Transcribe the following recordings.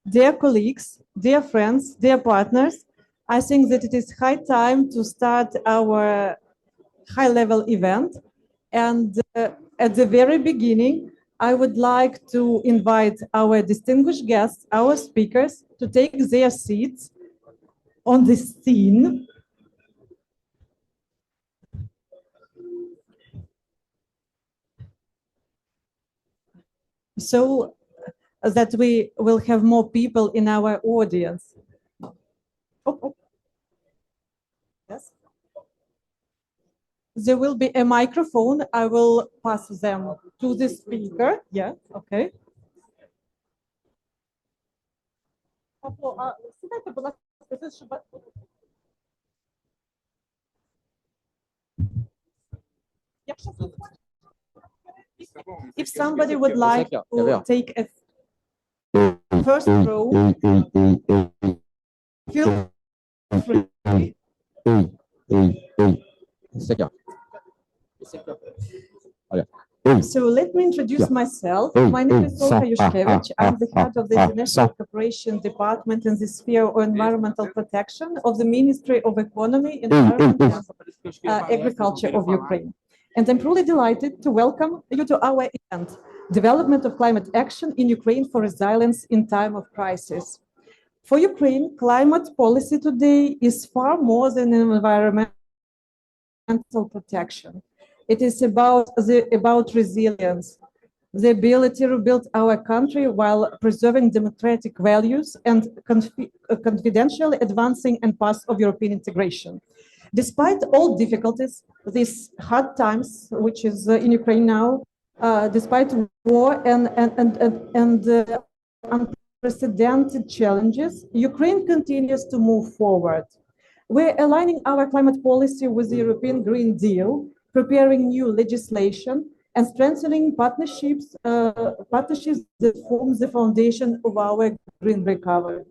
dear colleagues, dear friends, dear partners, I think that it is high time to start our high-level event. And at the very beginning, I would like to invite our distinguished guests, our speakers, to take their seats on the scene. So that we will have more people in our audience. Yes. There will be a microphone. I will pass them to the speaker. Yeah, okay. If somebody would like to take a first row, feel free. So let me introduce myself. My name is Olga Yushkevich. I'm the head of the International Cooperation Department in the sphere of environmental protection of the Ministry of Economy, Environment and Agriculture of Ukraine. And I'm truly delighted to welcome you to our event, Development of Climate Action in Ukraine for Resilience in Time of Crisis. For Ukraine, climate policy today is far more than environmental protection. It is about resilience, the ability to rebuild our country while preserving democratic values and confidentially advancing a path of European integration. Despite all difficulties, these hard times, which is in Ukraine now, despite war and unprecedented challenges, Ukraine continues to move forward. We're aligning our climate policy with the European Green Deal, preparing new legislation, and strengthening partnerships that form the foundation of our green recovery.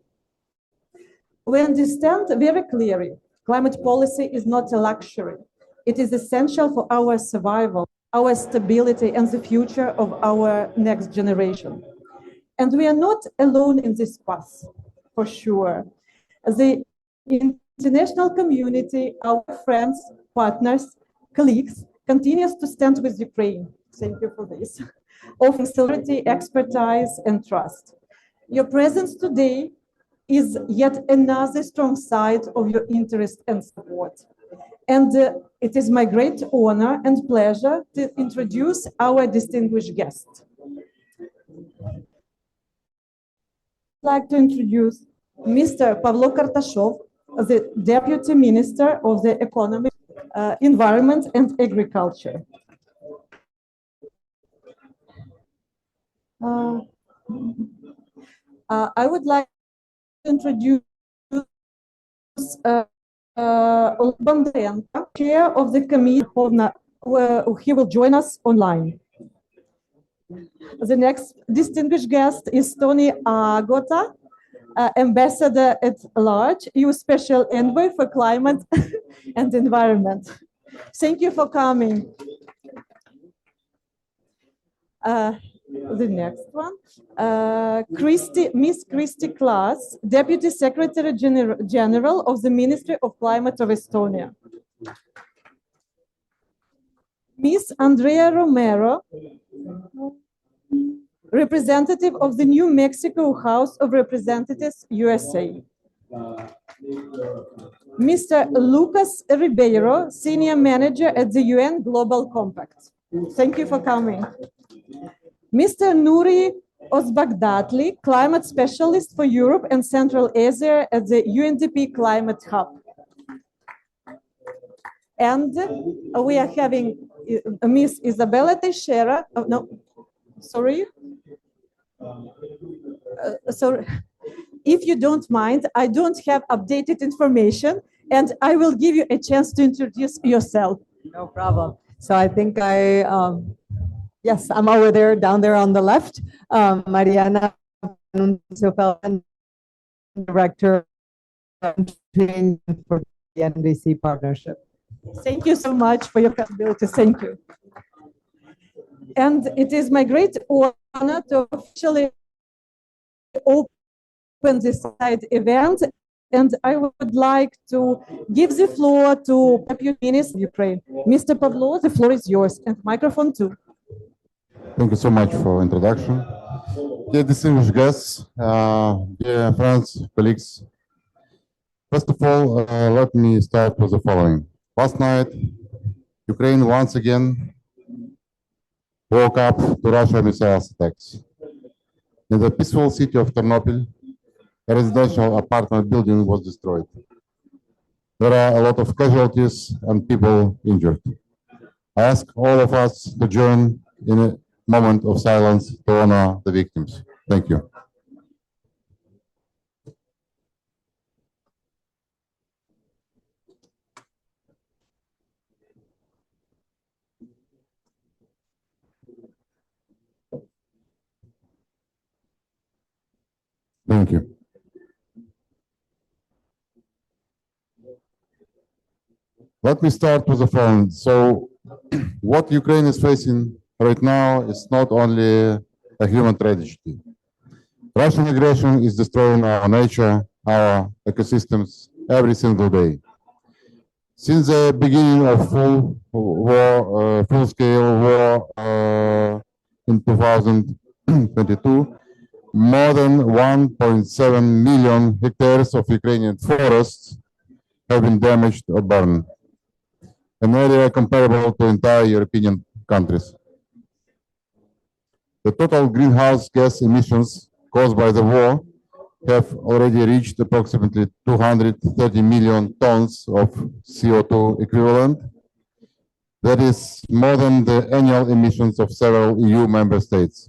We understand very clearly climate policy is not a luxury. It is essential for our survival, our stability, and the future of our next generation. And we are not alone in this path, for sure. The international community, our friends, partners, colleagues, continues to stand with Ukraine. Thank you for this. Offering solidarity, expertise, and trust. Your presence today is yet another strong side of your interest and support. And it is my great honor and pleasure to introduce our distinguished guest. I'd like to introduce Mr. Pavlo Kарташов, the Deputy Minister of the Economy, Environment and Agriculture. I would like to introduce Oleg Bондаренко, Chair of the Committee, he will join us online. The next distinguished guest is Tony Agota, Ambassador at Large, EU Special Envoy for Climate and Environment. Thank you for coming. The next one, Miss Christy Klaas, Deputy Secretary General of the Ministry of Climate of Estonia. Miss Andrea Romero, representative of the New Mexico House of Representatives, USA. Mr. Lucas Ribeiro, Senior Manager at the UN Global Compact. Thank you for coming. Mr. Nuri Ozbagdatli, Climate Specialist for Europe and Central Asia at the UNDP Climate Hub. And we are having Miss Isabella Teixeira, sorry, if you don't mind, I don't have updated information, and I will give you a chance to introduce yourself. No problem. So I think yes, I'm over there, down there on the left. Mariana, Director for the NDC Partnership. Thank you so much for your capability. Thank you. And it is my great honor to officially open open this side event, and I would like to give the floor to Deputy Minister of Ukraine. Mr. Pavlo, the floor is yours, and microphone too. Thank you so much for introduction. Dear distinguished guests, dear friends, colleagues. First of all, let me start with the following. Last night, Ukraine once again woke up to Russian missile attacks. In the peaceful city of Ternopil, a residential apartment building was destroyed. There are a lot of casualties and people injured. I ask all of us to join in a moment of silence to honor the victims. Thank you. Thank you. Let me start with the following. So, what Ukraine is facing right now is not only a human tragedy. Russian aggression is destroying our nature, our ecosystems every single day. Since the beginning of full-scale war in 2022, more than 1.7 million hectares of Ukrainian forests have been damaged or burned, an area comparable to entire European countries. The total greenhouse gas emissions caused by the war have already reached approximately 230 million tons of CO2 equivalent. That is more than the annual emissions of several EU member states.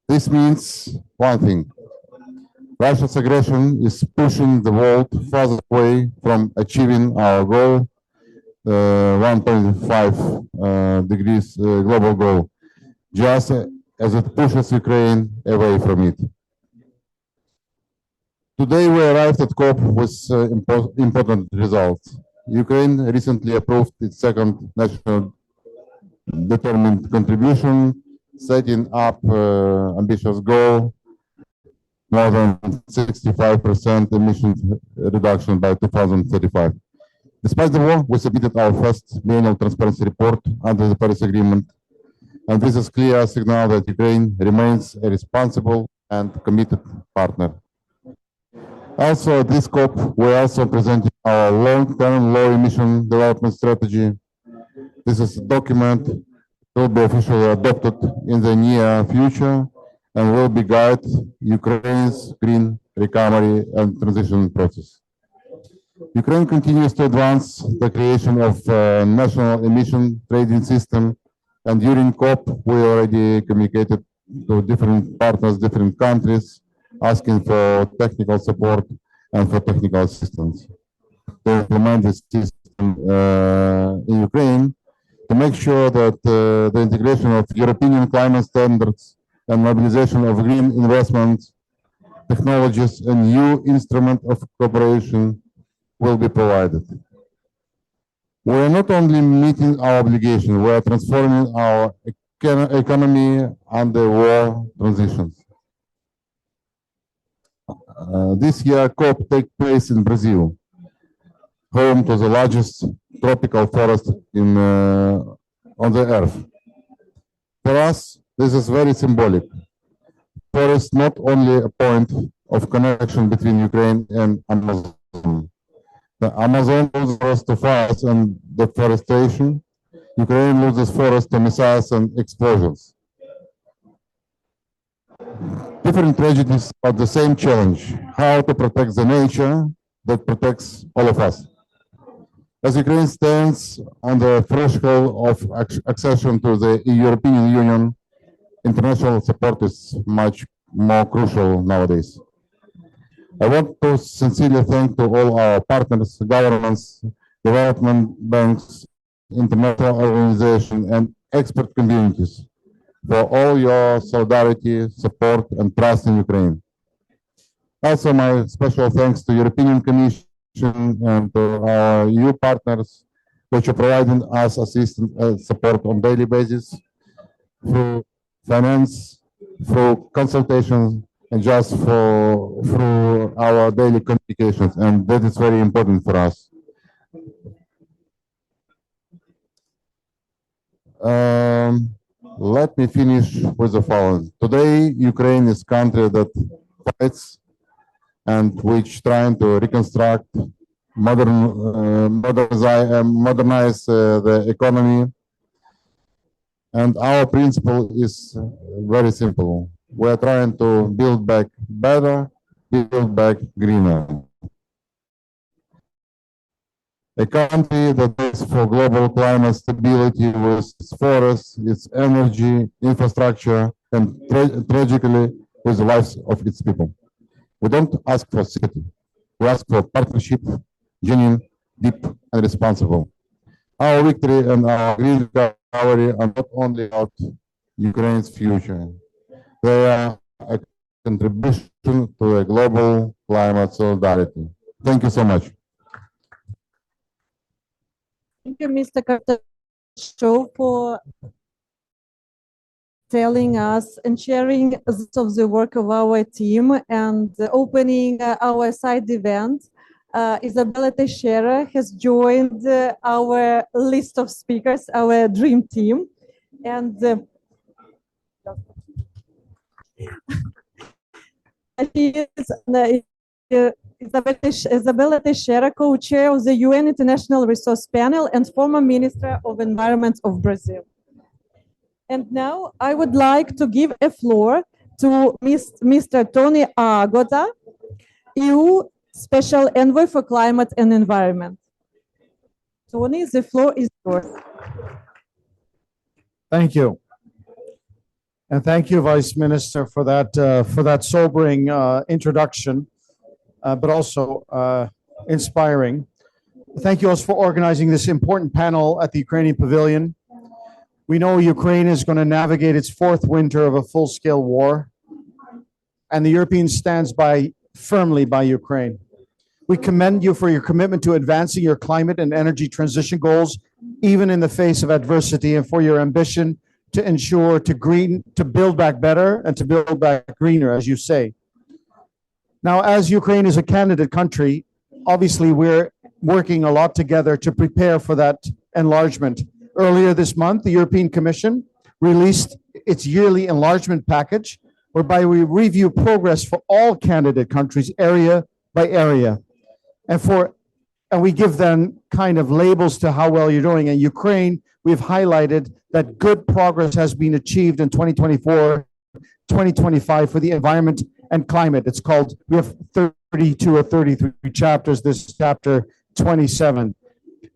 This means one thing. Russia's aggression is pushing the world further away from achieving our goal, 1.5 degrees global goal, just as it pushes Ukraine away from it. Today we arrived at COP with important results. Ukraine recently approved its second national determined contribution, setting up ambitious goal, more than 65% emissions reduction by 2035. Despite the war, we submitted our first annual transparency report under the Paris Agreement, and this is a clear signal that Ukraine remains a responsible and committed partner. Also, at this COP, we're also presenting our long-term low-emission development strategy. This is a document that will be officially adopted in the near future and will be guide Ukraine's green recovery and transition process. Ukraine continues to advance the creation of a national emission trading system, and during COP, we already communicated to different partners, different countries, asking for technical support and for technical assistance to implement this system in Ukraine, to make sure that the integration of European climate standards and mobilization of green investments, technologies, and new instrument of cooperation will be provided. We are not only meeting our obligation, we are transforming our economy under war transitions. This year, COP takes place in Brazil, home to the largest tropical forest on the earth. For us, this is very symbolic. Forest not only a point of connection between Ukraine and Amazon. The Amazon loses forest to fires and deforestation. Ukraine loses forest to missiles and explosions. Different tragedies, but the same challenge: how to protect the nature that protects all of us. As Ukraine stands on the threshold of accession to the European Union, international support is much more crucial nowadays. I want to sincerely thank to all our partners, governments, development banks, international organizations, and expert communities for all your solidarity, support, and trust in Ukraine. Also, my special thanks to European Commission and to our EU partners, which are providing us assistance and support on daily basis through finance, through consultations, and just through our daily communications, and that is very important for us. Let me finish with the following. Today, Ukraine is a country that fights and which trying to reconstruct, modernize the economy. And our principle is very simple. We are trying to build back better, build back greener. A country that is for global climate stability with its forests, its energy, infrastructure, and tragically with the lives of its people. We don't ask for sympathy. We ask for partnership, genuine, deep, and responsible. Our victory and our green recovery are not only about Ukraine's future. They are a contribution to a global climate solidarity. Thank you so much. Thank you, Mr. Kарташов, for telling us and sharing of the work of our team and opening our side event. Isabella Teixeira has joined our list of speakers, our dream team. And she is Isabella Teixeira, co-chair of the UN International Resource Panel and former Minister of Environment of Brazil. And now I would like to give a floor to Mr. Tony Agota, EU Special Envoy for Climate and Environment. Tony, the floor is yours. Thank you. And thank you, Vice Minister, for that sobering introduction, but also inspiring. Thank you also for organizing this important panel at the Ukrainian Pavilion. We know Ukraine is going to navigate its fourth winter of a full-scale war, and the Europeans stands firmly by Ukraine. We commend you for your commitment to advancing your climate and energy transition goals, even in the face of adversity, and for your ambition to ensure to build back better and to build back greener, as you say. Now, as Ukraine is a candidate country, obviously we're working a lot together to prepare for that enlargement. Earlier this month, the European Commission released its yearly enlargement package, whereby we review progress for all candidate countries area by area. And we give them kind of labels to how well you're doing. In Ukraine, we've highlighted that good progress has been achieved in 2024, 2025 for the environment and climate. It's called, we have 32 or 33 chapters, this chapter 27.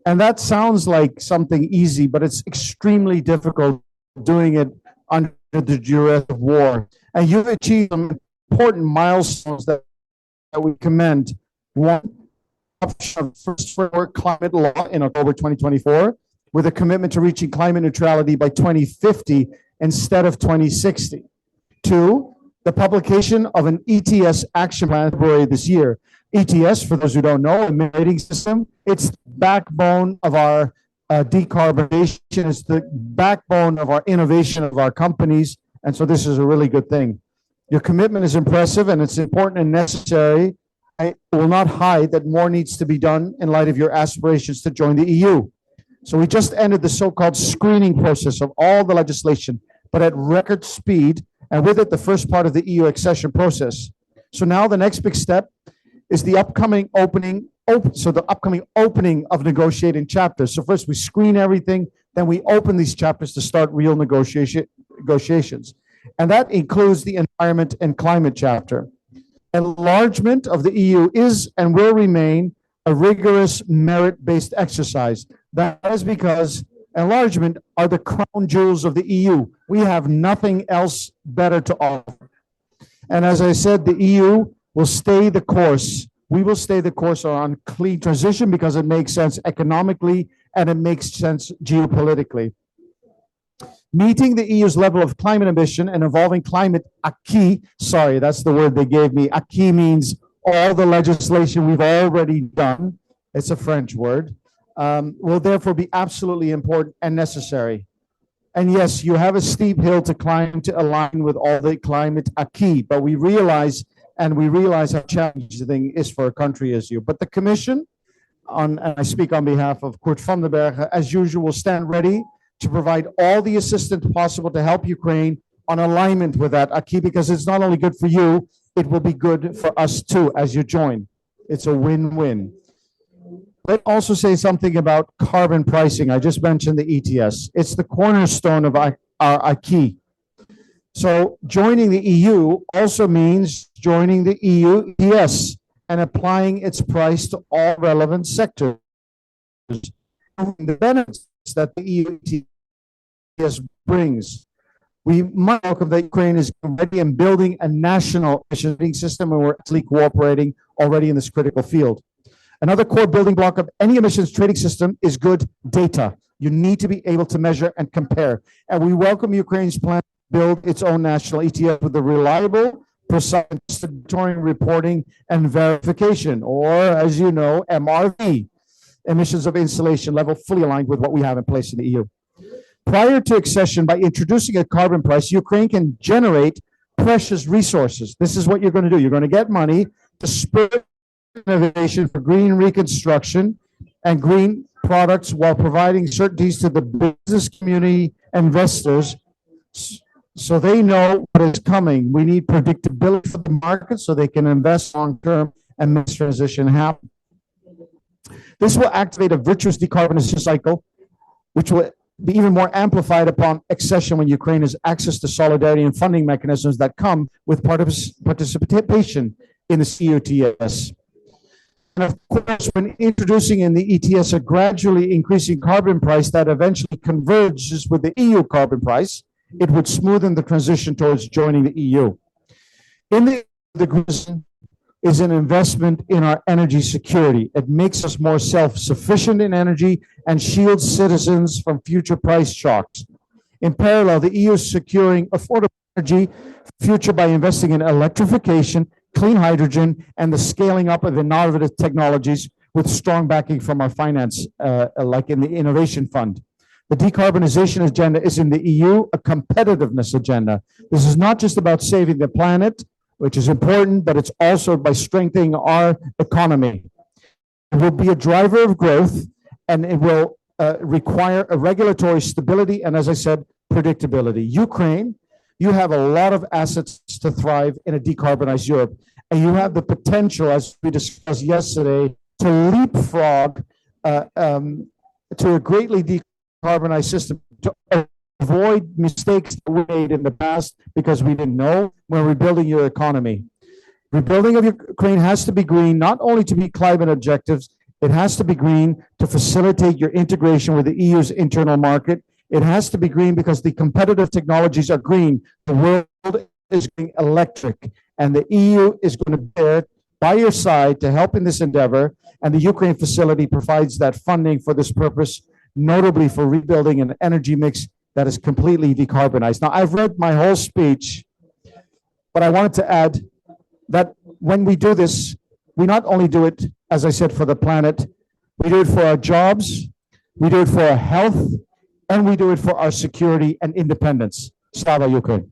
And that sounds like something easy, but it's extremely difficult doing it under the duress of war. And you've achieved some important milestones that we commend. One, first framework climate law in October 2024, with a commitment to reaching climate neutrality by 2050 instead of 2060. Two, the publication of an ETS action plan in February this year. ETS, for those who don't know, emitting system, it's the backbone of our decarbonization. It's the backbone of our innovation of our companies. And so this is a really good thing. Your commitment is impressive and it's important and necessary. I will not hide that more needs to be done in light of your aspirations to join the EU. So we just ended the so-called screening process of all the legislation, but at record speed, and with it, the first part of the EU accession process. So now the next big step is the upcoming opening of negotiating chapters. So first we screen everything, then we open these chapters to start real negotiations. And that includes the environment and climate chapter. Enlargement of the EU is and will remain a rigorous merit-based exercise. That is because enlargement are the crown jewels of the EU. We have nothing else better to offer. And as I said, the EU will stay the course. We will stay the course on clean transition because it makes sense economically and it makes sense geopolitically. Meeting the EU's level of climate ambition and evolving climate acquis, sorry, that's the word they gave me. Acquis means all the legislation we've already done. It's a French word. Will therefore be absolutely important and necessary. And yes, you have a steep hill to climb to align with all the climate acquis, but we realize how challenging the thing is for a country as you. But the Commission, and I speak on behalf of Kurt Vandenberge, as usual, will stand ready to provide all the assistance possible to help Ukraine on alignment with that acquis, because it's not only good for you, it will be good for us too as you join. It's a win-win. Let's also say something about carbon pricing. I just mentioned the ETS. It's the cornerstone of our acquis. So joining the EU also means joining the EU ETS and applying its price to all relevant sectors. The benefits that the EU ETS brings. We must welcome that Ukraine is ready and building a national emission trading system, and we're actually cooperating already in this critical field. Another core building block of any emissions trading system is good data. You need to be able to measure and compare. And we welcome Ukraine's plan to build its own national ETS with a reliable, precise monitoring, reporting, and verification, or as you know, MRV, emissions of installation level, fully aligned with what we have in place in the EU. Prior to accession, by introducing a carbon price, Ukraine can generate precious resources. This is what you're going to do. You're going to get money to spur innovation for green reconstruction and green products while providing certainties to the business community investors so they know what is coming. We need predictability for the market so they can invest long-term and make this transition happen. This will activate a virtuous decarbonization cycle, which will be even more amplified upon accession when Ukraine has access to solidarity and funding mechanisms that come with participation in the COTS. And of course, when introducing in the ETS a gradually increasing carbon price that eventually converges with the EU carbon price, it would smoothen the transition towards joining the EU. In the reason is an investment in our energy security. It makes us more self-sufficient in energy and shields citizens from future price shocks. In parallel, the EU is securing affordable energy future by investing in electrification, clean hydrogen, and the scaling up of innovative technologies with strong backing from our finance, like in the Innovation Fund. The decarbonization agenda is in the EU a competitiveness agenda. This is not just about saving the planet, which is important, but it's also by strengthening our economy. It will be a driver of growth, and it will require a regulatory stability and, as I said, predictability. Ukraine, you have a lot of assets to thrive in a decarbonized Europe, and you have the potential, as we discussed yesterday, to leapfrog to a greatly decarbonized system, to avoid mistakes that we made in the past because we didn't know when rebuilding your economy. Rebuilding of Ukraine has to be green, not only to meet climate objectives, it has to be green to facilitate your integration with the EU's internal market. It has to be green because the competitive technologies are green. The world is going electric, and the EU is going to be there by your side to help in this endeavor. And the Ukraine facility provides that funding for this purpose, notably for rebuilding an energy mix that is completely decarbonized. Now, I've read my whole speech, but I wanted to add that when we do this, we not only do it, as I said, for the planet, we do it for our jobs, we do it for our health, and we do it for our security and independence. Slava Ukraine.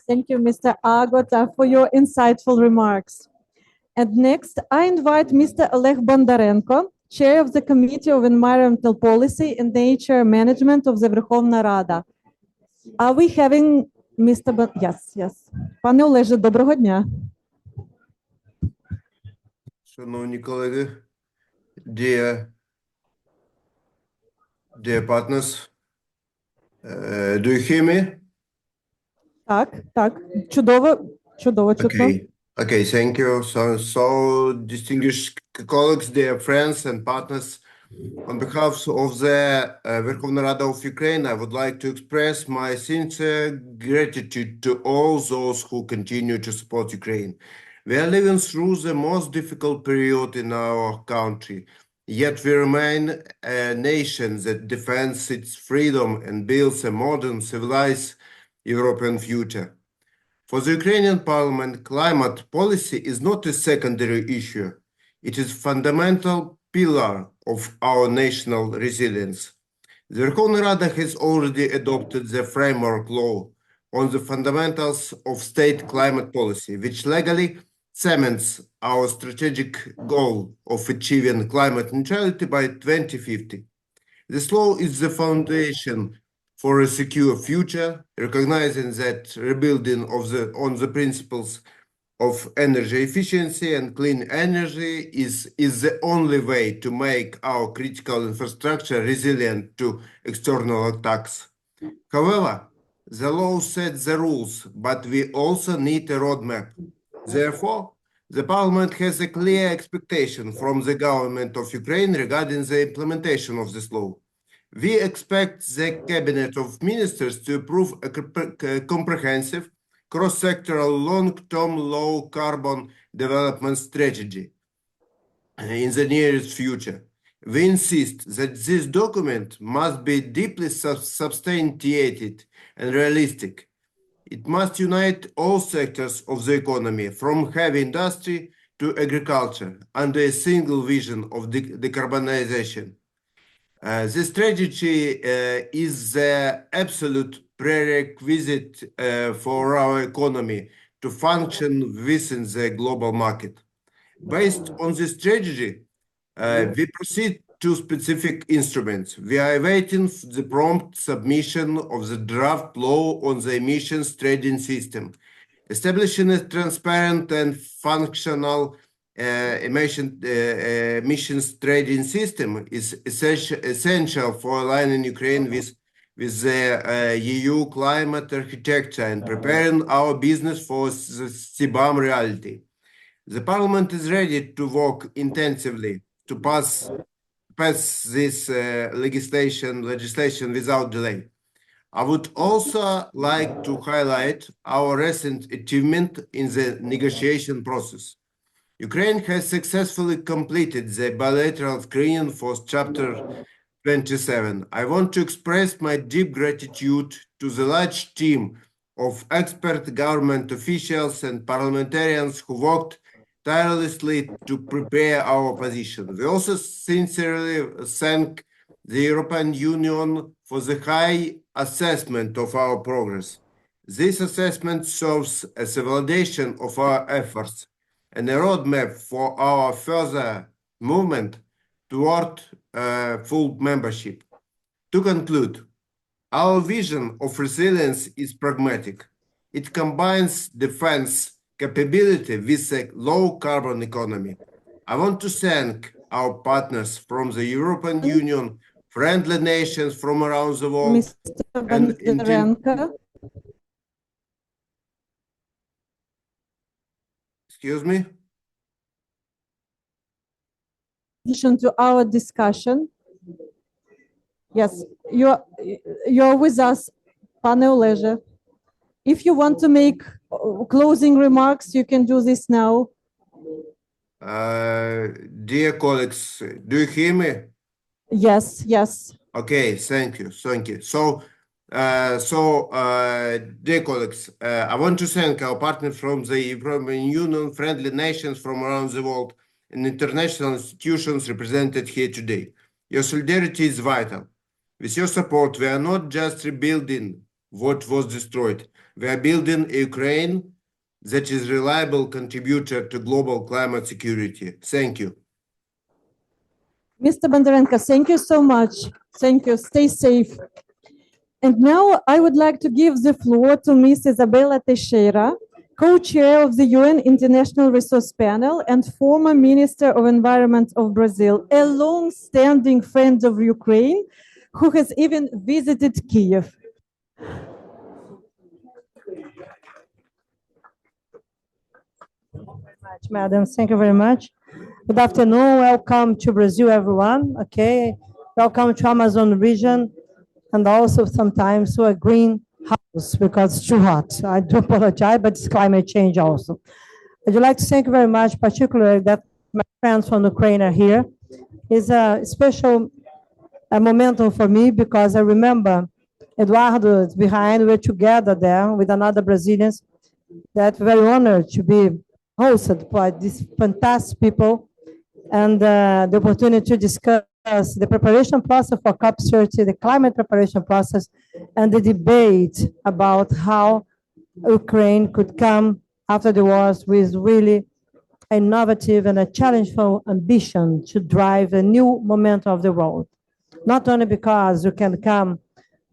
Thank you, Mr. Agota, for your insightful remarks. And next, I invite Mr. Oleg Bондаренко, Chair of the Committee of Environmental Policy and Nature Management of the Verkhovna Rada. Are we having Mr. Yes. Пане Олеже, доброго дня. Шановні колеги, dear partners, do you hear me? Так, чудово чутно. Okay, thank you. So distinguished colleagues, dear friends and partners, on behalf of the Verkhovna Rada of Ukraine, I would like to express my sincere gratitude to all those who continue to support Ukraine. We are living through the most difficult period in our country, yet we remain a nation that defends its freedom and builds a modern, civilized European future. For the Ukrainian parliament, climate policy is not a secondary issue. It is a fundamental pillar of our national resilience. The Verkhovna Rada has already adopted the framework law on the fundamentals of state climate policy, which legally cements our strategic goal of achieving climate neutrality by 2050. This law is the foundation for a secure future, recognizing that rebuilding on the principles of energy efficiency and clean energy is the only way to make our critical infrastructure resilient to external attacks. However, the law sets the rules, but we also need a roadmap. Therefore, the Parliament has a clear expectation from the government of Ukraine regarding the implementation of this law. We expect the Cabinet of Ministers to approve a comprehensive, cross-sectoral, long-term, low-carbon development strategy in the nearest future. We insist that this document must be deeply substantiated and realistic. It must unite all sectors of the economy, from heavy industry to agriculture, under a single vision of decarbonization. This strategy is the absolute prerequisite for our economy to function within the global market. Based on this strategy, we proceed to specific instruments. We are awaiting the prompt submission of the draft law on the emissions trading system. Establishing a transparent and functional emissions trading system is essential for aligning Ukraine with the EU climate architecture and preparing our business for the CBAM reality. The Parliament is ready to work intensively to pass this legislation without delay. I would also like to highlight our recent achievement in the negotiation process. Ukraine has successfully completed the bilateral screening for Chapter 27. I want to express my deep gratitude to the large team of expert government officials and parliamentarians who worked tirelessly to prepare our position. We also sincerely thank the European Union for the high assessment of our progress. This assessment serves as a validation of our efforts and a roadmap for our further movement toward full membership. To conclude, our vision of resilience is pragmatic. It combines defense capability with a low-carbon economy. I want to thank our partners from the European Union, friendly nations from around the world, Mr. and Bонdarенко, excuse me? to our discussion. Yes, you're with us, Pane Olege. If you want to make closing remarks, you can do this now. Dear colleagues, do you hear me? Yes, yes. Okay, thank you. Dear colleagues, I want to thank our partners from the European Union, friendly nations from around the world, and international institutions represented here today. Your solidarity is vital. With your support, we are not just rebuilding what was destroyed. We are building a Ukraine that is a reliable contributor to global climate security. Thank you. Mr. Bонdarенко, thank you so much. Thank you. Stay safe. And now I would like to give the floor to Ms. Isabella Teixeira, co-chair of the UN International Resource Panel and former Minister of Environment of Brazil, a long-standing friend of Ukraine, who has even visited Kyiv. Madam, thank you very much. Good afternoon. Welcome to Brazil, everyone. Okay, welcome to Amazon region, and also sometimes to a greenhouse because it's too hot. I do apologize, but it's climate change also. I'd like to thank you very much, particularly that my friends from Ukraine are here. It's a special momentum for me because I remember Eduardo is behind. We're together there with another Brazilians. That very honored to be hosted by these fantastic people and the opportunity to discuss discuss the preparation process for COP30, the climate preparation process, and the debate about how Ukraine could come after the wars with really innovative and a challengeful ambition to drive a new momentum of the world. Not only because you can come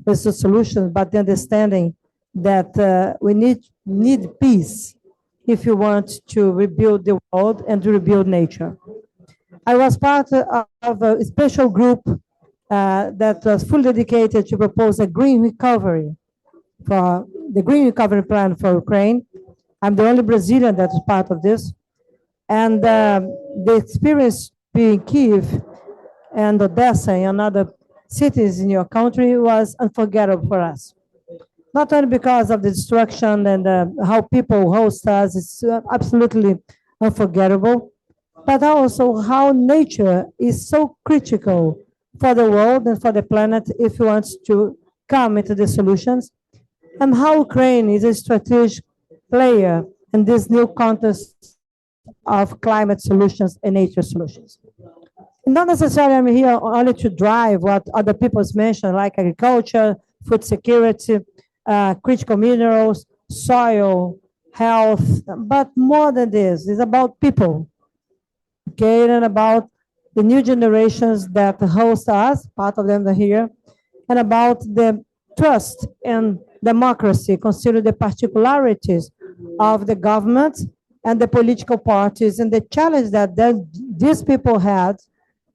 with the solutions, but the understanding that we need peace if you want to rebuild the world and to rebuild nature. I was part of a special group that was fully dedicated to propose a green recovery for the green recovery plan for Ukraine. I'm the only Brazilian that is part of this. And the experience being Kyiv and Odessa and other cities in your country was unforgettable for us. Not only because of the destruction and how people host us, it's absolutely unforgettable, but also how nature is so critical for the world and for the planet if it wants to come into the solutions, and how Ukraine is a strategic player in this new context of climate solutions and nature solutions. Not necessarily I'm here only to drive what other people's mentioned, like agriculture, food security, critical minerals, soil, health, but more than this, it's about people, okay, and about the new generations that host us, part of them are here, and about the trust in democracy, consider the particularities of the government and the political parties and the challenge that these people had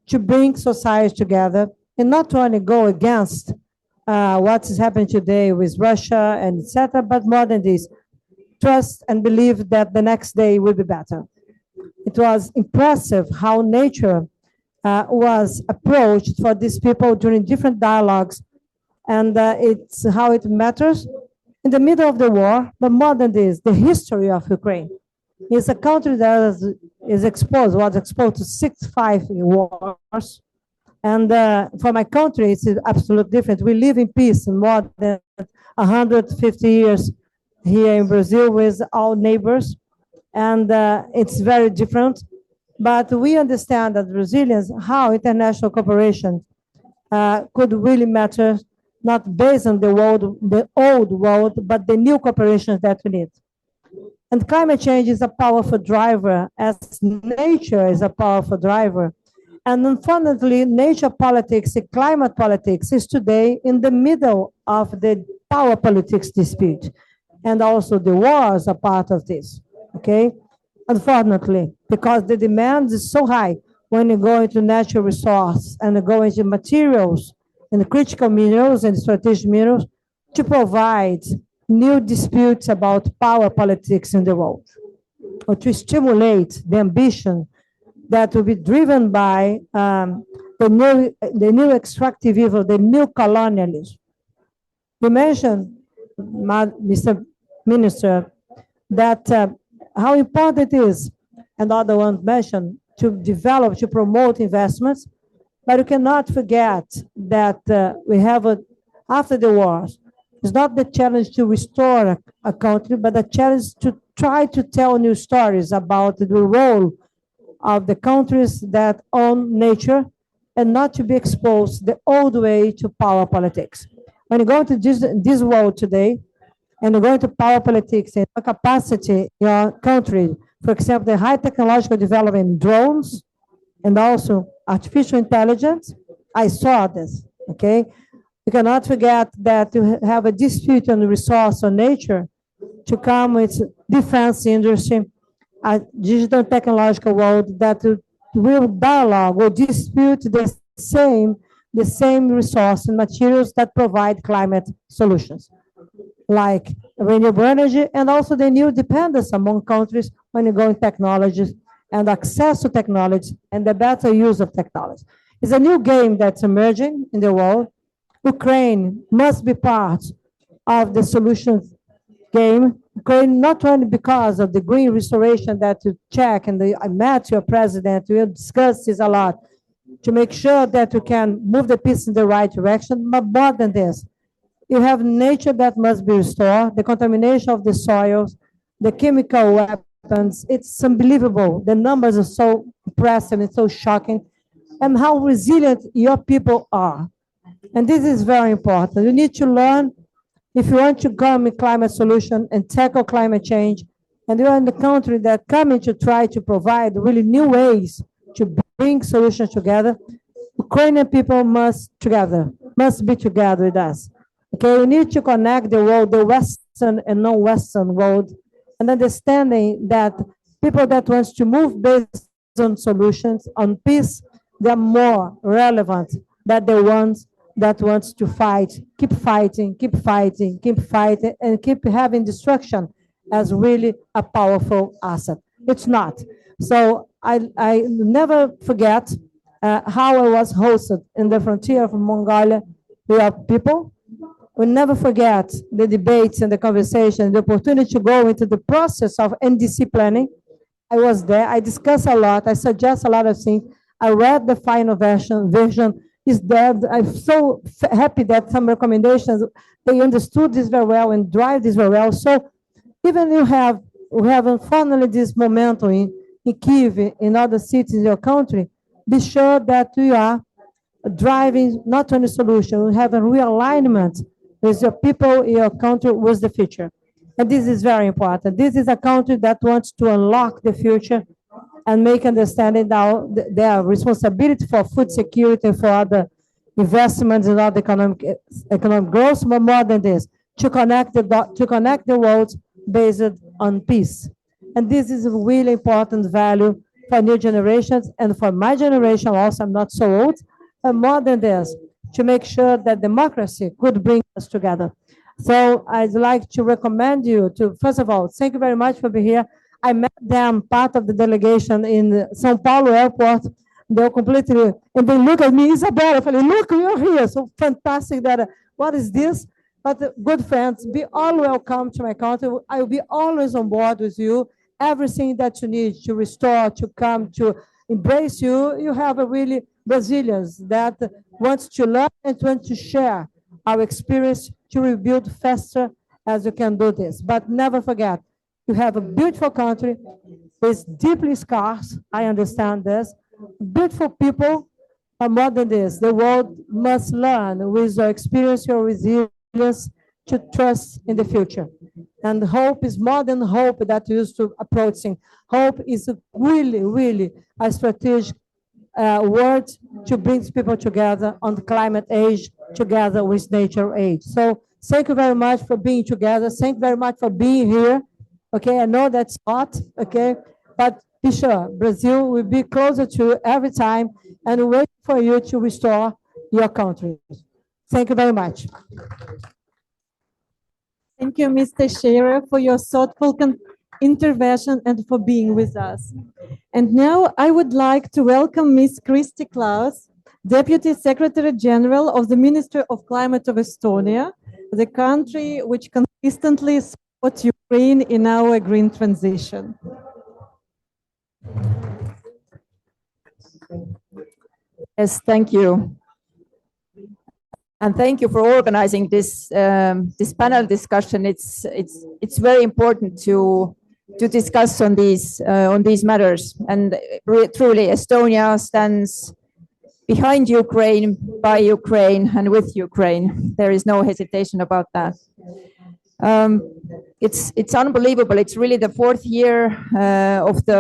to bring society together and not only go against what is happening today with Russia and etc., but more than this, trust and believe that the next day will be better. It was impressive how nature was approached for these people during different dialogues, and it's how it matters in the middle of the war, but more than this, the history of Ukraine. It's a country that was exposed to 65 wars. And for my country, it's absolutely different. We live in peace in more than 150 years here in Brazil with our neighbors. And it's very different. But we understand that Brazilians, how international cooperation could really matter, not based on the old world, but the new cooperation that we need. And climate change is a powerful driver, as nature is a powerful driver. And unfortunately, nature politics, climate politics is today in the middle of the power politics dispute. And also the wars are part of this, okay? Unfortunately, because the demand is so high when you go into natural resource and you go into materials and critical minerals and strategic minerals to provide new disputes about power politics in the world, or to stimulate the ambition that will be driven by the new extractive evil, the new colonialism. You mentioned, Mr. Minister, that how important it is, and other ones mentioned, to develop, to promote investments, but you cannot forget that we have, after the wars, it's not the challenge to restore a country, but the challenge to try to tell new stories about the role of the countries that own nature and not to be exposed the old way to power politics. When you go to this world today and you go into power politics and capacity in your country, for example, the high technological development in drones and also artificial intelligence, I saw this, okay? You cannot forget that you have a dispute on the resource on nature to come with defense industry, a digital technological world that will dialogue, will dispute the same resource and materials that provide climate solutions, like renewable energy and also the new dependence among countries when you go in technologies and access to technology and the better use of technology. It's a new game that's emerging in the world. Ukraine must be part of the solutions game. Ukraine, not only because of the green restoration that you check, and I met your president, we discussed this a lot, to make sure that we can move the piece in the right direction, but more than this, you have nature that must be restored, the contamination of the soils, the chemical weapons, it's unbelievable. The numbers are so impressive and so shocking. and how resilient your people are. And this is very important. You need to learn if you want to come in climate solution and tackle climate change, and you're in the country that coming to try to provide really new ways to bring solutions together, Ukrainian people must be together with us. Okay, we need to connect the world, the Western and non-Western world, and understanding that people that wants to move based on solutions, on peace, they're more relevant than the ones that wants to fight, keep fighting, and keep having destruction as really a powerful asset. It's not. So I never forget how I was hosted in the frontier of Mongolia with our people. We never forget the debates and the conversation, the opportunity to go into the process of NDC planning. I was there, I discussed a lot, I suggest a lot of things. I read the final version is there. I'm so happy that some recommendations, they understood this very well and drive this very well. So even we have finally this momentum in Kyiv, in other cities in your country, be sure that we are driving not only solution, we have a realignment with your people, your country, with the future. And this is very important. This is a country that wants to unlock the future and make understanding now their responsibility for food security, for other investments and other economic growth, but more than this, to connect the world based on peace. And this is a really important value for new generations and for my generation also. I'm not so old, but more than this, to make sure that democracy could bring us together. So I'd like to recommend you to, first of all, thank you very much for being here. I met them, part of the delegation in São Paulo airport. They're completely, and they look at me, Isabella, look, you're here. So fantastic that, what is this? But good friends, be all welcome to my country. I will be always on board with you. Everything that you need to restore, to come, to embrace you. You have a really Brazilians that wants to learn and wants to share our experience to rebuild faster as you can do this. But never forget, you have a beautiful country with deeply scars. I understand this. Beautiful people, but more than this, the world must learn with your experience, your resilience, to trust in the future. And hope is more than hope that you used to approaching. Hope is really, really a strategic word to bring people together on the climate age, together with nature age. So thank you very much for being together. Thank you very much for being here. Okay, I know that's hot, okay, but be sure, Brazil will be closer to you every time and wait for you to restore your country. Thank you very much. Thank you, Mr. Scherer, for your thoughtful intervention and for being with us. And now I would like to welcome Ms. Christy Klaus, Deputy Secretary General of the Ministry of Climate of Estonia, the country which consistently supports Ukraine in our green transition. Yes, thank you. And thank you for organizing this this panel discussion. It's very important to discuss on these matters. And truly, Estonia stands behind Ukraine, by Ukraine, and with Ukraine. There is no hesitation about that. It's unbelievable. It's really the fourth year of the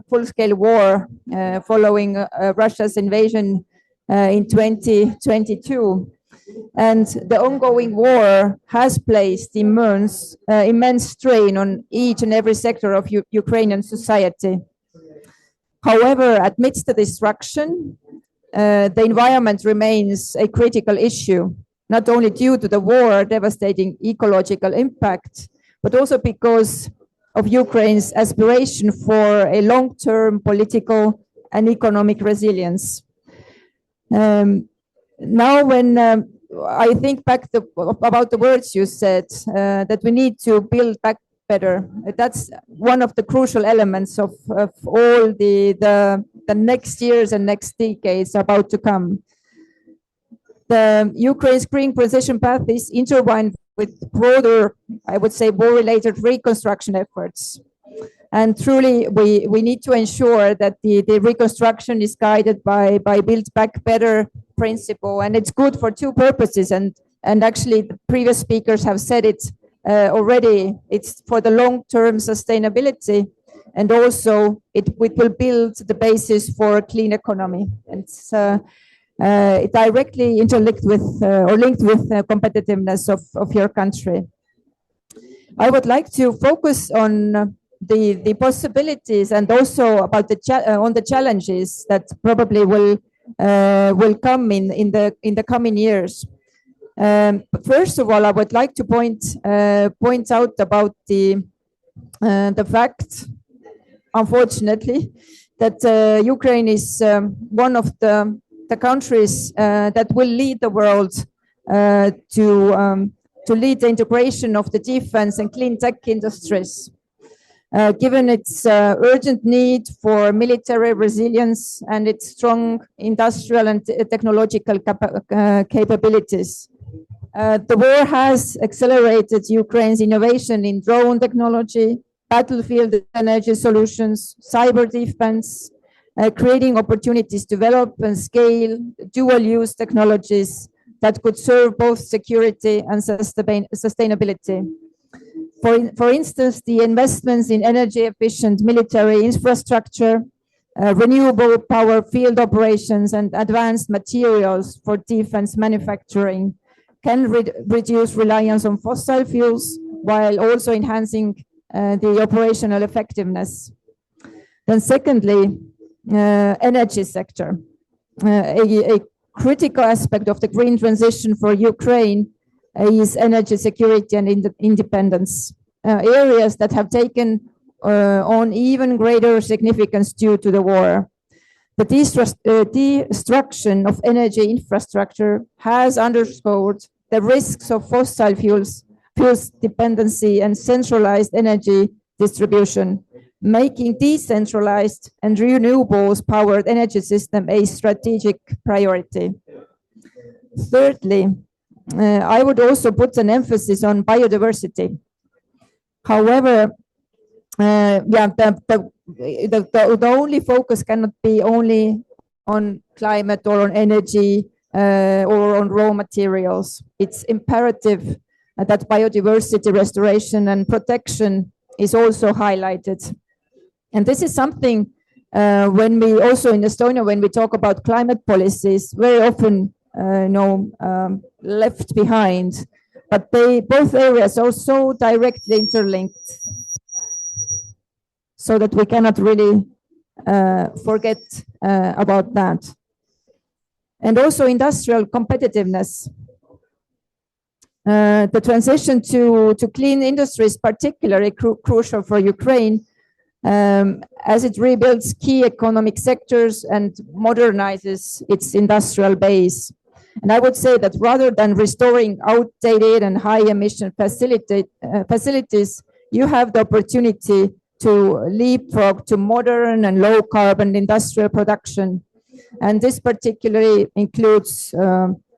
full-scale war following Russia's invasion in 2022. And the ongoing war has placed immense strain on each and every sector of Ukrainian society. However, amidst the destruction, the environment remains a critical issue, not only due to the war devastating ecological impact, but also because of Ukraine's aspiration for a long-term political and economic resilience. Now, when I think back about the words you said, that we need to build back better, that's one of the crucial elements of all the next years and next decades about to come. The Ukraine's green transition path is intertwined with broader, I would say, war-related reconstruction efforts. And truly, we need to ensure that the reconstruction is guided by Build Back Better principle. And it's good for two purposes. And actually, the previous speakers have said it already. It's for the long-term sustainability. And also, it will build the basis for a clean economy. And it directly interlinked with or linked with the competitiveness of your country. I would like to focus on the possibilities and also about on the challenges that probably will come in the coming years. But first of all, I would like to point out about the fact, unfortunately, that Ukraine is one of the countries that will lead the world to lead the integration of the defense and clean tech industries. Given its urgent need for military resilience and its strong industrial and technological capabilities. The war has accelerated Ukraine's innovation in drone technology, battlefield energy solutions, cyber defense, creating opportunities to develop and scale dual-use technologies that could serve both security and sustainability. For instance, the investments in energy-efficient military infrastructure, renewable power field operations, and advanced materials for defense manufacturing can reduce reliance on fossil fuels while also enhancing the operational effectiveness. Then secondly, energy sector. A critical aspect of the green transition for Ukraine is energy security and independence, areas that have taken on even greater significance due to the war. The destruction of energy infrastructure has underscored the risks of fossil fuels dependency and centralized energy distribution, making decentralized and renewables powered energy system a strategic priority. Thirdly, I would also put an emphasis on biodiversity. However, the only focus cannot be only on climate or on energy or on raw materials. It's imperative that biodiversity restoration and protection is also highlighted. And this is something when we also in Estonia, when we talk about climate policies, very often left behind, but both areas are so directly interlinked so that we cannot really forget about that. And also industrial competitiveness. The transition to clean industry is particularly crucial for Ukraine as it rebuilds key economic sectors and modernizes its industrial base. And I would say that rather than restoring outdated and high emission facilities, you have the opportunity to leapfrog to modern and low carbon industrial production. And this particularly includes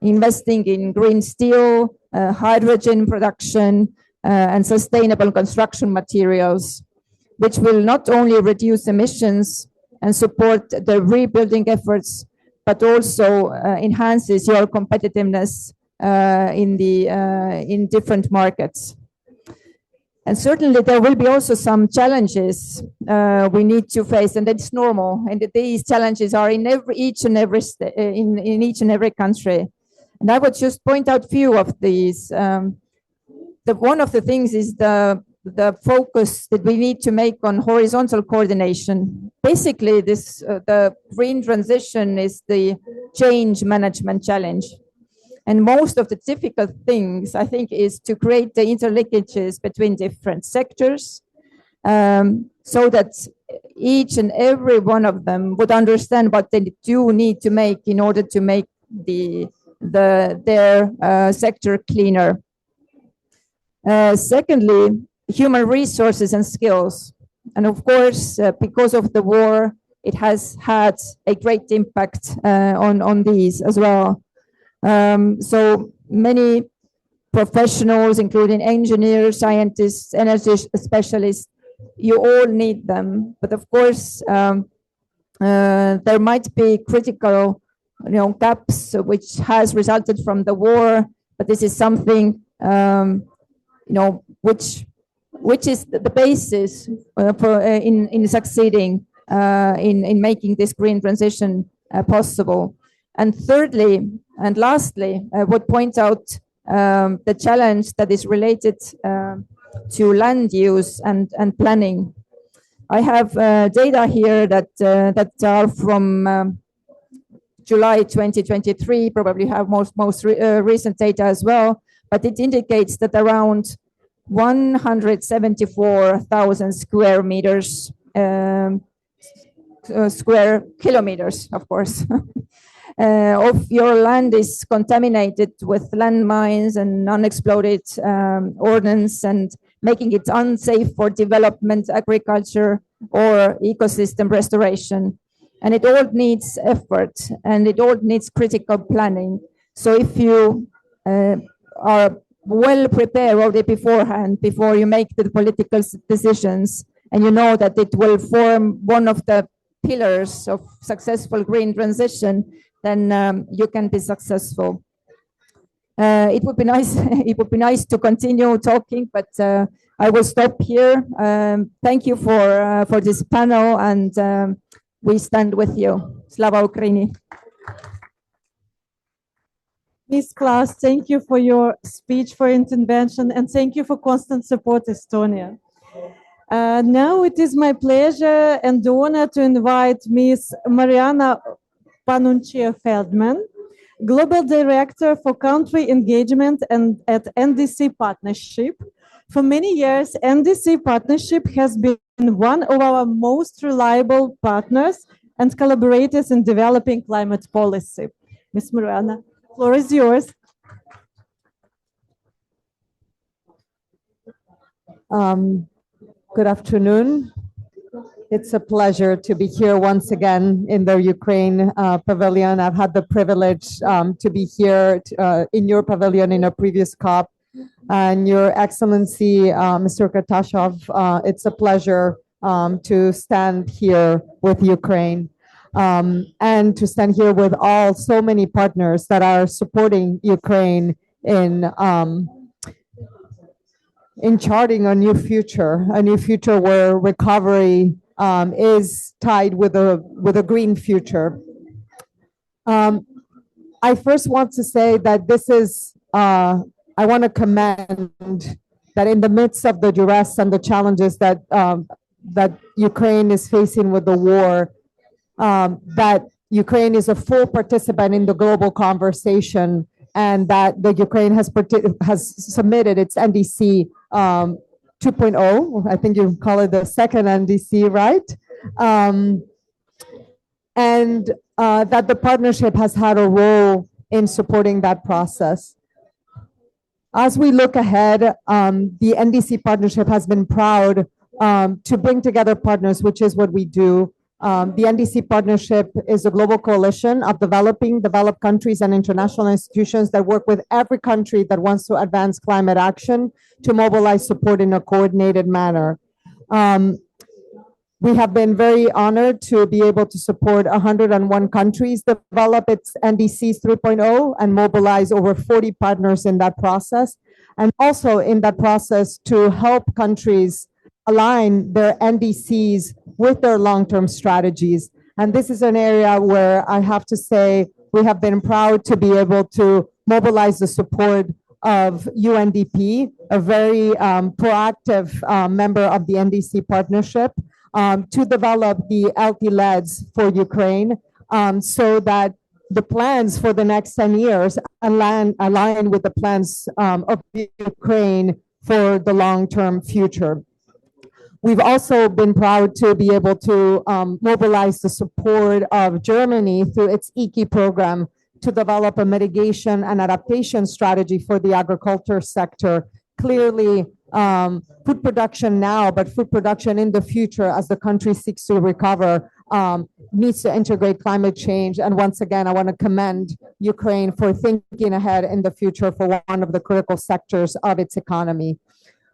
investing in green steel, hydrogen production, and sustainable construction materials, which will not only reduce emissions and support the rebuilding efforts, but also enhances your competitiveness in different markets. And certainly there will be also some challenges we need to face, and it's normal. And these challenges are in each and every country. And I would just point out few of these. One of the things is the focus that we need to make on horizontal coordination. Basically, the green transition is the change management challenge. And most of the difficult things, I think, is to create the interlinkages between different sectors so that each and every one of them would understand what they do need to make in order to make their sector cleaner. Secondly, human resources and skills. And of course, because of the war, it has had a great impact on these as well. So many professionals, including engineers, scientists, energy specialists, you all need them. But of course, there might be critical, gaps which has resulted from the war. But this is something, which is the basis for in succeeding in making this green transition possible. And thirdly, and lastly, I would point out the challenge that is related to land use and planning. I have data here that are from July 2023, probably have most recent data as well, but it indicates that around 174,000 square meters, square kilometers, of course, of your land is contaminated with landmines and unexploded ordnance, and making it unsafe for development, agriculture, or ecosystem restoration. And it all needs effort, and it all needs critical planning. So if you are well prepared already beforehand, before you make the political decisions, and you know that it will form one of the pillars of successful green transition, then you can be successful. It would be nice. It would be nice to continue talking, but I will stop here. Thank you for this panel, and we stand with you. Slava Ukraini. Ms. Klaus, thank you for your speech, for intervention, and thank you for constant support, Estonia. Now it is my pleasure and honor to invite Ms. Mariana Panunchia-Feldman, Global Director for Country Engagement and at NDC Partnership. For many years, NDC Partnership has been one of our most reliable partners and collaborators in developing climate policy. Ms. Mariana, the floor is yours. Good afternoon. It's a pleasure to be here once again in the Ukraine pavilion. I've had the privilege to be here in your pavilion in a previous COP. And Your Excellency, Mr. Kartashov, it's a pleasure to stand here with Ukraine and to stand here with so many partners that are supporting Ukraine in charting a new future where recovery is tied with a green future. I first want to say that this is, I want to commend that in the midst of the duress and the challenges that Ukraine is facing with the war, that Ukraine is a full participant in the global conversation, and that the Ukraine has submitted its NDC 2.0. I think you call it the second NDC, right? And that the partnership has had a role in supporting that process. As we look ahead, the NDC partnership has been proud to bring together partners, which is what we do. The NDC partnership is a global coalition of developed countries and international institutions that work with every country that wants to advance climate action to mobilize support in a coordinated manner. We have been very honored to be able to support 101 countries develop its NDCs 3.0 and mobilize over 40 partners in that process. And also in that process to help countries align their NDCs with their long-term strategies. And this is an area where I have to say we have been proud to be able to mobilize the support of UNDP, a very proactive member of the NDC partnership, to develop the LT-LEDs for Ukraine, so that the plans for the next 10 years align with the plans of Ukraine for the long-term future. We've also been proud to be able to mobilize the support of Germany through its EKI program to develop a mitigation and adaptation strategy for the agriculture sector. Clearly, food production now, but food production in the future as the country seeks to recover, needs to integrate climate change. And once again, I want to commend Ukraine for thinking ahead in the future for one of the critical sectors of its economy.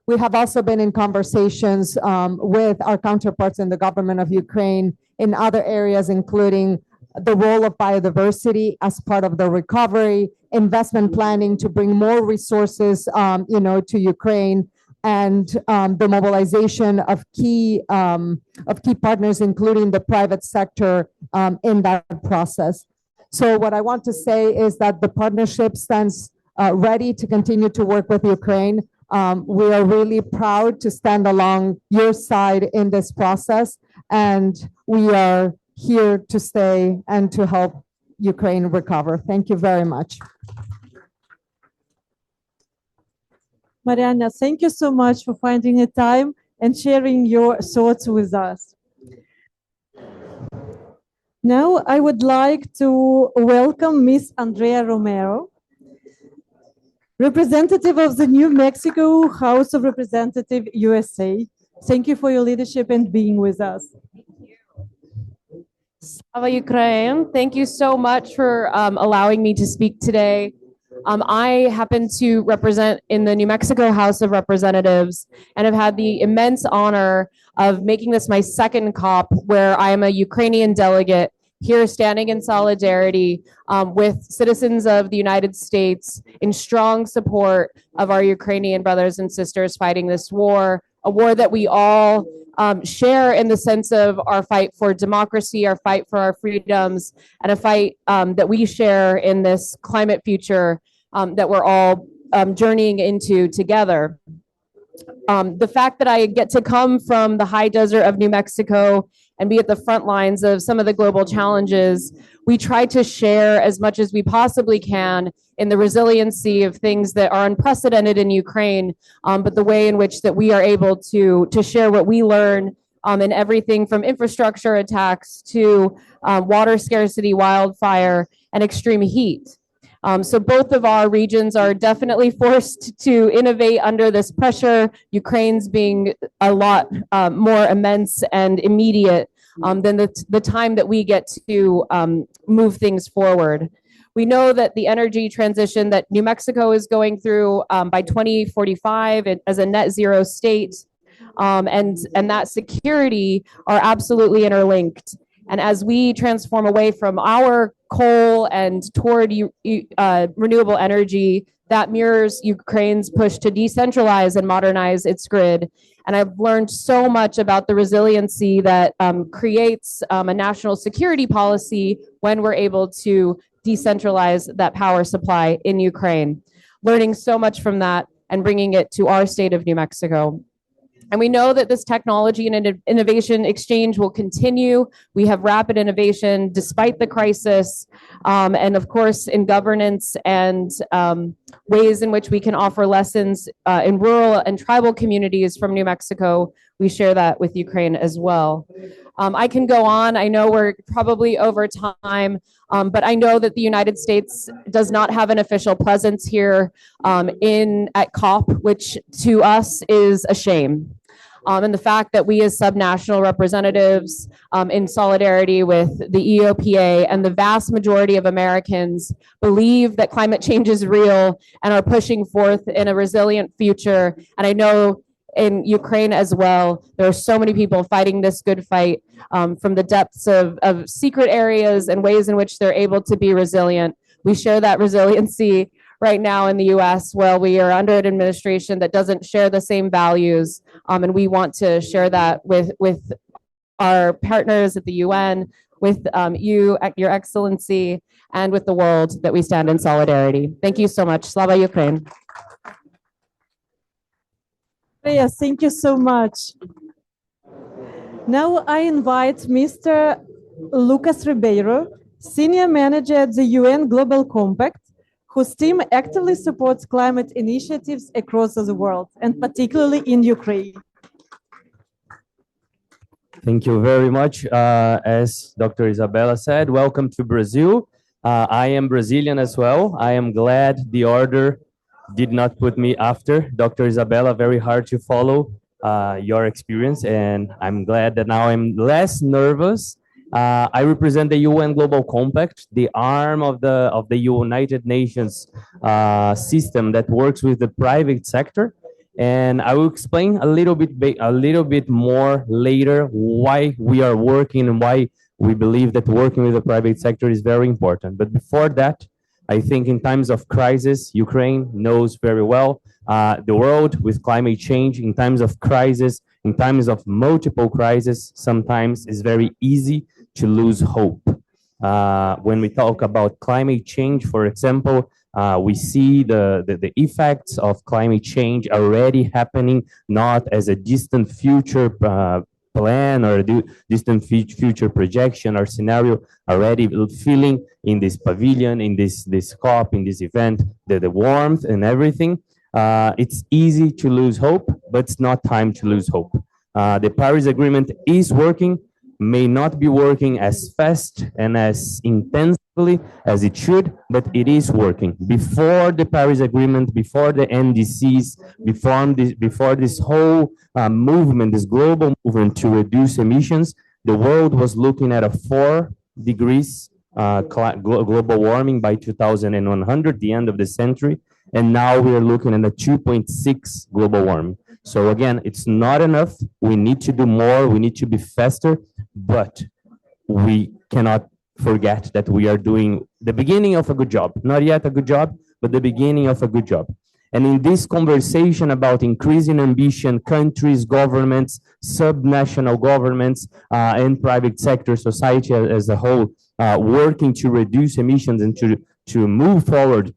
We have also been in conversations with our counterparts in the government of Ukraine in other areas, including the role of biodiversity as part of the recovery, investment planning to bring more resources, to Ukraine, and the mobilization of key partners, including the private sector, in that process. So what I want to say is that the partnership stands ready to continue to work with Ukraine. We are really proud to stand along your side in this process, and we are here to stay and to help Ukraine recover. Thank you very much. Mariana, thank you so much for finding a time and sharing your thoughts with us. Now, I would like to welcome Ms. Andrea Romero, representative of the New Mexico House of Representatives, USA. Thank you for your leadership and being with us. Slava Ukraine. Thank you so much for allowing me to speak today. I happen to represent in the New Mexico House of Representatives and have had the immense honor of making this my second COP, where I am a Ukrainian delegate here standing in solidarity with citizens of the United States in strong support of our Ukrainian brothers and sisters fighting this war, a war that we all share in the sense of our fight for democracy, our fight for our freedoms, and a fight that we share in this climate future that we're all journeying into together. The fact that I get to come from the high desert of New Mexico and be at the front lines of some of the global challenges, we try to share as much as we possibly can in the resiliency of things that are unprecedented in Ukraine, but the way in which that we are able to share what we learn in everything from infrastructure attacks to water scarcity, wildfire, and extreme heat. So both of our regions are definitely forced to innovate under this pressure, Ukraine's being a lot more immense and immediate than the time that we get to move things forward. We know that the energy transition that New Mexico is going through by 2045 as a net zero state and that security are absolutely interlinked. And as we transform away from our coal and toward renewable energy, that mirrors Ukraine's push to decentralize and modernize its grid. And I've learned so much about the resiliency that creates a national security policy when we're able to decentralize that power supply in Ukraine. Learning so much from that and bringing it to our state of New Mexico. And we know that this technology and innovation exchange will continue. We have rapid innovation despite the crisis. And of course, in governance and ways in which we can offer lessons in rural and tribal communities from New Mexico. We share that with Ukraine as well. I can go on. I know we're probably over time, but I know that the United States does not have an official presence here at COP, which to us is a shame. And the fact that we as subnational representatives in solidarity with the EOPA and the vast majority of Americans believe that climate change is real and are pushing forth in a resilient future. And I know in Ukraine as well, there are so many people fighting this good fight from the depths of secret areas and ways in which they're able to be resilient. We share that resiliency right now in the US, while we are under an administration that doesn't share the same values. And we want to share that with our partners at the UN, with you, Your Excellency, and with the world that we stand in solidarity. Thank you so much. Slava Ukraine. Yes, thank you so much. Now I invite Mr. Lucas Ribeiro, Senior Manager at the UN Global Compact, whose team actively supports climate initiatives across the world, and particularly in Ukraine. Thank you very much. As Dr. Isabella said, welcome to Brazil. I am Brazilian as well. I am glad the order did not put me after Dr. Isabella. Very hard to follow your experience, and I'm glad that now I'm less nervous. I represent the UN Global Compact, the arm of the United Nations system that works with the private sector. And I will explain a little bit more later why we are working and why we believe that working with the private sector is very important. But before that, I think in times of crisis, Ukraine knows very well the world with climate change. In times of crisis, in times of multiple crises, sometimes it's very easy to lose hope. When we talk about climate change, for example, we see the effects of climate change already happening, not as a distant future plan or a distant future projection or scenario, already feeling in this pavilion, in this COP, in this event, the warmth and everything. It's easy to lose hope, but it's not time to lose hope. The Paris Agreement is working, may not be working as fast and as intensely as it should, but it is working. Before the Paris Agreement, before the NDCs, before this whole movement, this global movement to reduce emissions, the world was looking at a 4 degrees global warming by 2100, the end of the century, and now we are looking at a 2.6 global warming. So again, it's not enough. We need to do more. We need to be faster, but we cannot forget that we are doing the beginning of a good job. Not yet a good job, but the beginning of a good job. And in this conversation about increasing ambition, countries, governments, subnational governments, and private sector society as a whole, working to reduce emissions and to move forward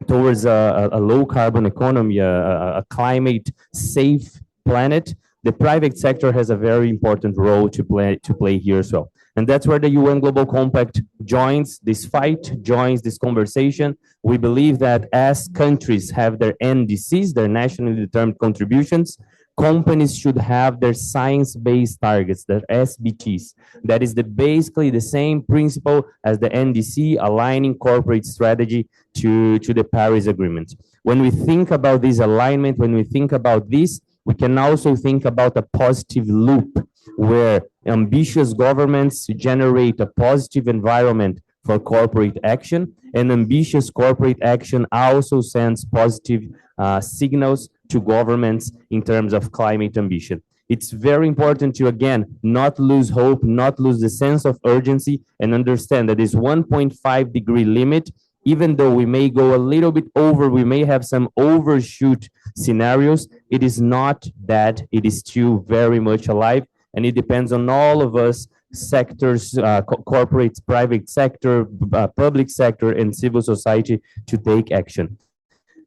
towards a low carbon economy, a climate safe planet, the private sector has a very important role to play here as well. And that's where the UN Global Compact joins this fight, joins this conversation. We believe that as countries have their NDCs, their nationally determined contributions, companies should have their science-based targets, their SBTs. That is basically the same principle as the NDC, aligning corporate strategy to the Paris Agreement. When we think about this alignment, when we think about this, we can also think about a positive loop where ambitious governments generate a positive environment for corporate action, and ambitious corporate action also sends positive signals to governments in terms of climate ambition. It's very important to, again, not lose hope, not lose the sense of urgency, and understand that this 1.5 degree limit, even though we may go a little bit over, we may have some overshoot scenarios, it is not that, it is still very much alive, and it depends on all of us, sectors, corporates, private sector, public sector, and civil society to take action.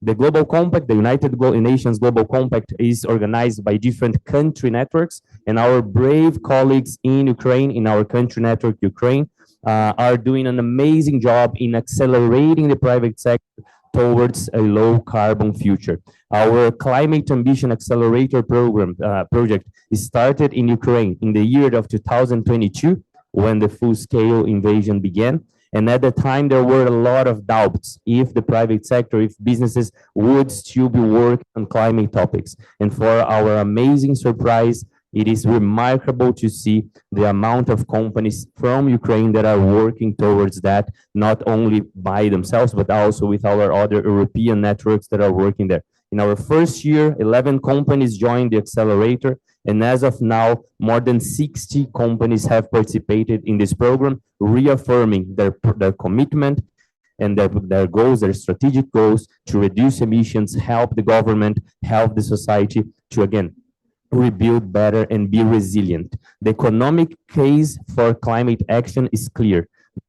The Global Compact, the United Nations Global Compact, is organized by different country networks, and our brave colleagues in Ukraine, in our country network, Ukraine, are doing an amazing job in accelerating the private sector towards a low carbon future. Our Climate Ambition Accelerator program project is started in Ukraine in the year of 2022, when the full-scale invasion began. And at the time, there were a lot of doubts if the private sector, if businesses would still be working on climate topics. And for our amazing surprise, it is remarkable to see the amount of companies from Ukraine that are working towards that, not only by themselves, but also with our other European networks that are working there. In our first year, 11 companies joined the accelerator, and as of now, more than 60 companies have participated in this program, reaffirming their commitment and their goals, their strategic goals to reduce emissions, help the government, help the society to, again, rebuild better and be resilient. The economic case for climate action is clear.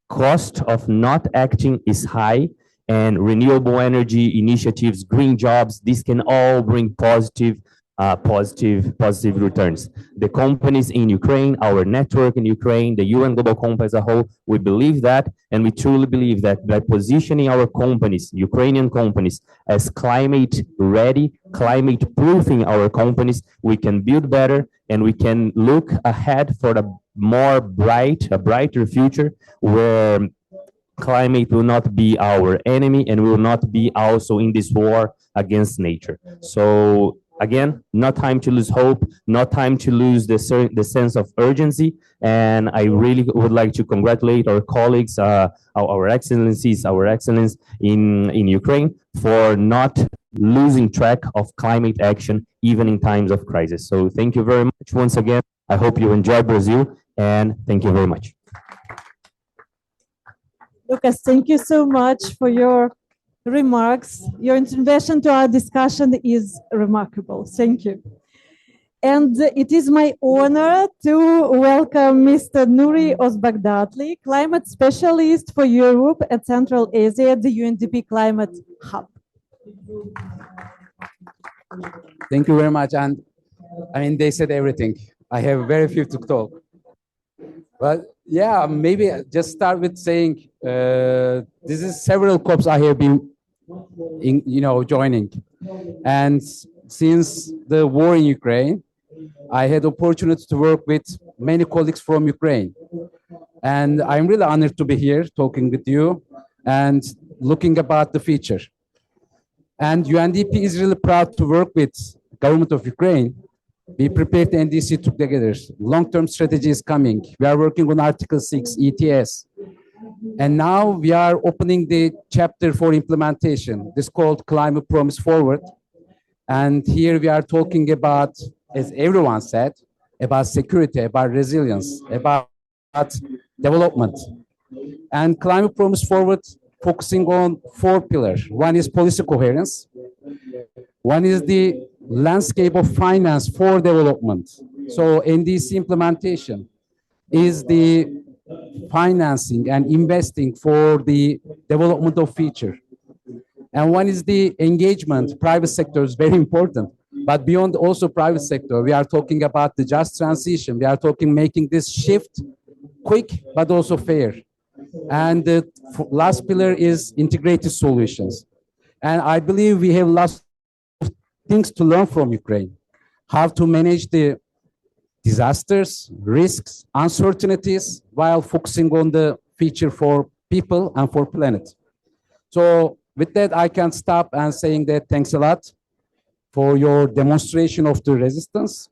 Cost of not acting is high, and renewable energy initiatives, green jobs, this can all bring positive returns. The companies in Ukraine, our network in Ukraine, the UN Global Compact as a whole, we believe that, and we truly believe that by positioning our companies, Ukrainian companies, as climate ready, climate proofing our companies, we can build better and we can look ahead for a brighter future where climate will not be our enemy and will not be also in this war against nature. So again, not time to lose hope, not time to lose the sense of urgency. And I really would like to congratulate our colleagues, our excellencies, our excellence in Ukraine for not losing track of climate action, even in times of crisis. So thank you very much once again. I hope you enjoy Brazil, and thank you very much. Lucas, thank you so much for your remarks. Your intervention to our discussion is remarkable. Thank you. And it is my honor to welcome Mr. Nuri Ozbagdatli, climate specialist for Europe and Central Asia at the UNDP Climate Hub. Thank you very much. And I mean, they said everything. I have very few to talk. But yeah, maybe just start with saying this is several COPs I have been joining. And since the war in Ukraine, I had opportunity to work with many colleagues from Ukraine. And I'm really honored to be here talking with you and looking about the future. And UNDP is really proud to work with government of Ukraine. We prepared the NDC together. Long-term strategy is coming. We are working on Article 6 ETS. And now we are opening the chapter for implementation. This is called Climate Promise Forward. And here we are talking about, as everyone said, about security, about resilience, about development. And Climate Promise Forward focusing on 4 pillars. One is policy coherence. One is the landscape of finance for development. So NDC implementation is the financing and investing for the development of future. And one is the engagement. Private sector is very important. But beyond also private sector, we are talking about the just transition. We are talking making this shift quick, but also fair. And the last pillar is integrated solutions. And I believe we have lots of things to learn from Ukraine. How to manage the disasters, risks, uncertainties, while focusing on the future for people and for planet. So with that, I can stop and saying that thanks a lot for your demonstration of the resistance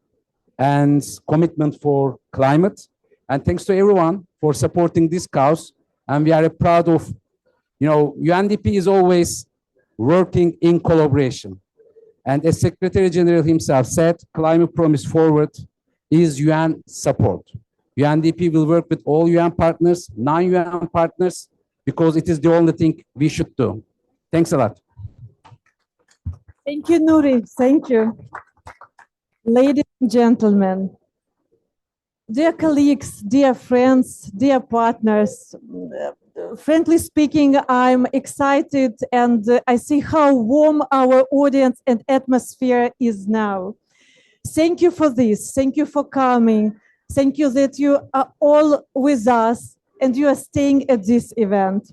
and commitment for climate. And thanks to everyone for supporting this cause. And we are proud of, UNDP is always working in collaboration. And as Secretary General himself said, Climate Promise Forward is UN support. UNDP will work with all UN partners, non-UN partners, because it is the only thing we should do. Thanks a lot. Thank you, Nuri. Thank you. Ladies and gentlemen, dear colleagues, dear friends, dear partners, frankly speaking, I'm excited and I see how warm our audience and atmosphere is now. Thank you for this. Thank you for coming. Thank you that you are all with us and you are staying at this event.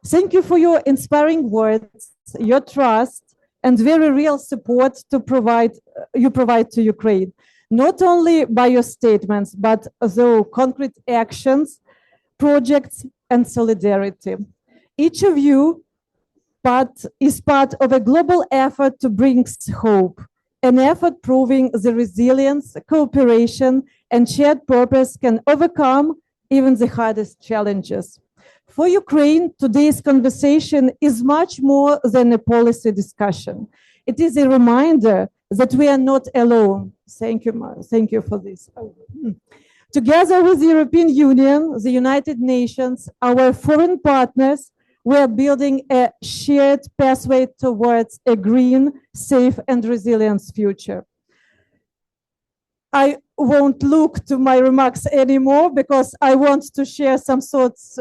Thank you for your inspiring words, your trust, and very real support you provide to Ukraine, not only by your statements, but through concrete actions, projects, and solidarity. Each of you is part of a global effort to bring hope, an effort proving the resilience, cooperation, and shared purpose can overcome even the hardest challenges. For Ukraine, today's conversation is much more than a policy discussion. It is a reminder that we are not alone. Thank you, Mar. Thank you for this. Together with the European Union, the United Nations, our foreign partners, we are building a shared pathway towards a green, safe, and resilient future. I won't look to my remarks anymore because I want to share some thoughts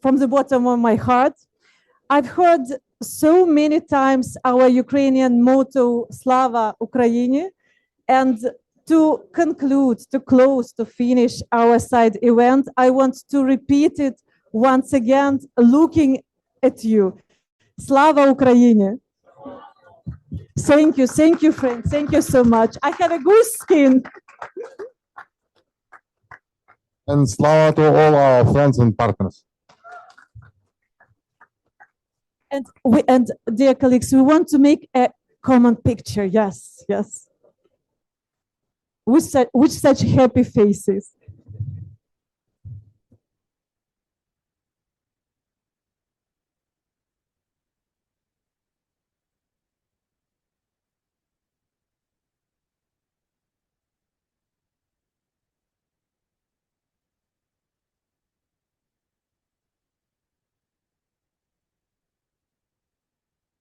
from the bottom of my heart. I've heard so many times our Ukrainian motto, Slava Ukraini, and to conclude, to close, to finish our side event, I want to repeat it once again, looking at you. Slava Ukraini. Thank you, friend. Thank you so much. I have a goose skin. And slava to all our friends and partners. And dear colleagues, we want to make a common picture. Yes. With such happy faces.